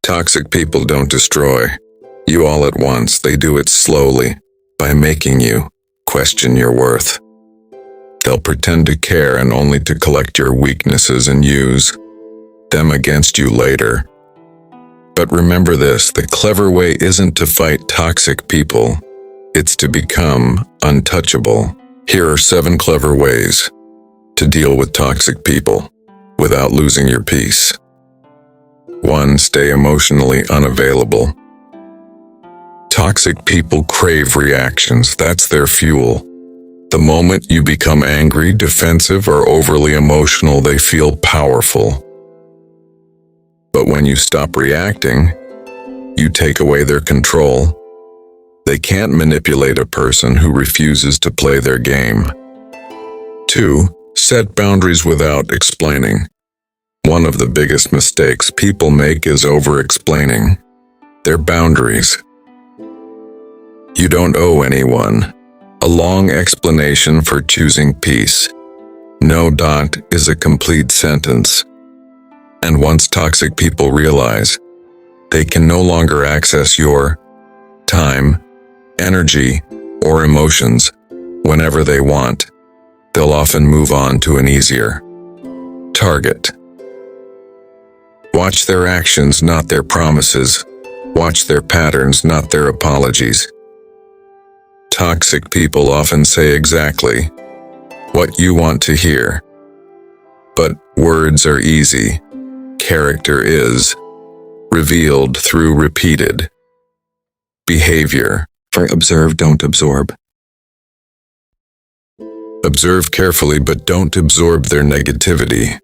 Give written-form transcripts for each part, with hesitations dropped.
Toxic people don't destroy you all at once. They do it slowly, by making you question your worth. They'll pretend to care and only to collect your weaknesses and use them against you later. But remember this, the clever way isn't to fight toxic people, it's to become untouchable. Here are 7 clever ways to deal with toxic people without losing your peace. 1. Stay emotionally unavailable. Toxic people crave reactions, that's their fuel. The moment you become angry, defensive, or overly emotional, they feel powerful. But when you stop reacting, you take away their control. They can't manipulate a person who refuses to play their game. 2. Set boundaries without explaining. One of the biggest mistakes people make is over-explaining their boundaries. You don't owe anyone a long explanation for choosing peace. No. Is a complete sentence. And once toxic people realize they can no longer access your time, energy, or emotions whenever they want, they'll often move on to an easier target. Watch their actions, not their promises. Watch their patterns, not their apologies. Toxic people often say exactly what you want to hear. But words are easy. Character is revealed through repeated behavior. Observe, don't absorb. Observe carefully, but don't absorb their negativity.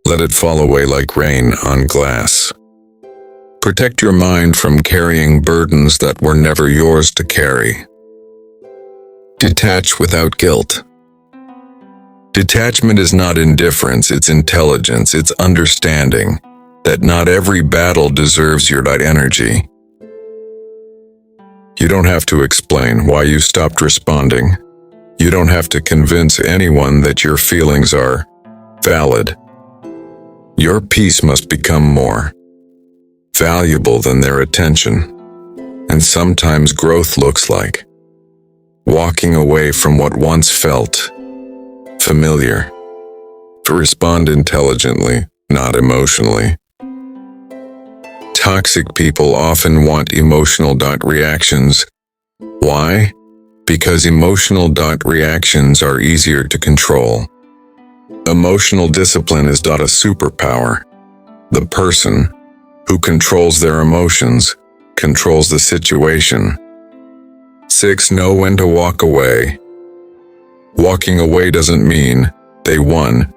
Let it fall away like rain on glass. Protect your mind from carrying burdens that were never yours to carry. Detach without guilt. Detachment is not indifference, it's intelligence, it's understanding that not every battle deserves your energy. You don't have to explain why you stopped responding. You don't have to convince anyone that your feelings are valid. Your peace must become more valuable than their attention. And sometimes growth looks like walking away from what once felt familiar. To respond intelligently, not emotionally. Toxic people often want emotional reactions. Why? Because emotional reactions are easier to control. Emotional discipline is not a superpower. The person who controls their emotions controls the situation. 6. Know when to walk away. Walking away doesn't mean they won.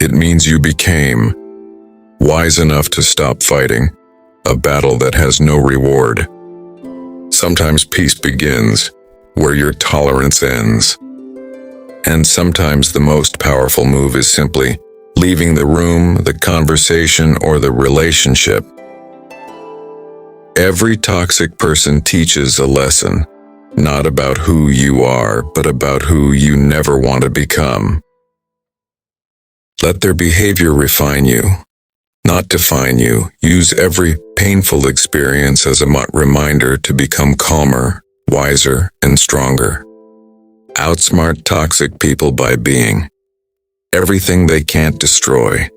It means you became wise enough to stop fighting a battle that has no reward. Sometimes peace begins where your tolerance ends. And sometimes the most powerful move is simply leaving the room, the conversation, or the relationship. Every toxic person teaches a lesson, not about who you are, but about who you never want to become. Let their behavior refine you, not define you. Use every painful experience as a reminder to become calmer, wiser, and stronger. Outsmart toxic people by being everything they can't destroy.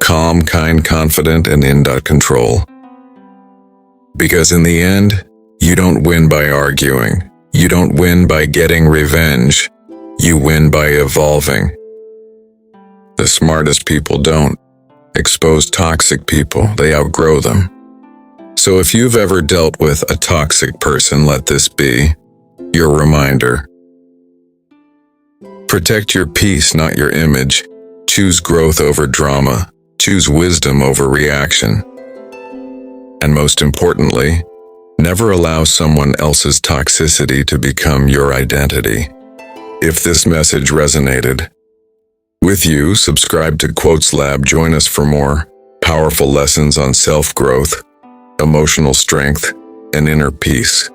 Calm, kind, confident, and in control. Because in the end, you don't win by arguing. You don't win by getting revenge. You win by evolving. The smartest people don't expose toxic people, they outgrow them. So if you've ever dealt with a toxic person, let this be your reminder. Protect your peace, not your image. Choose growth over drama. Choose wisdom over reaction. And most importantly, never allow someone else's toxicity to become your identity. If this message resonated with you, subscribe to Quotes Lab. Join us for more powerful lessons on self-growth, emotional strength, and inner peace.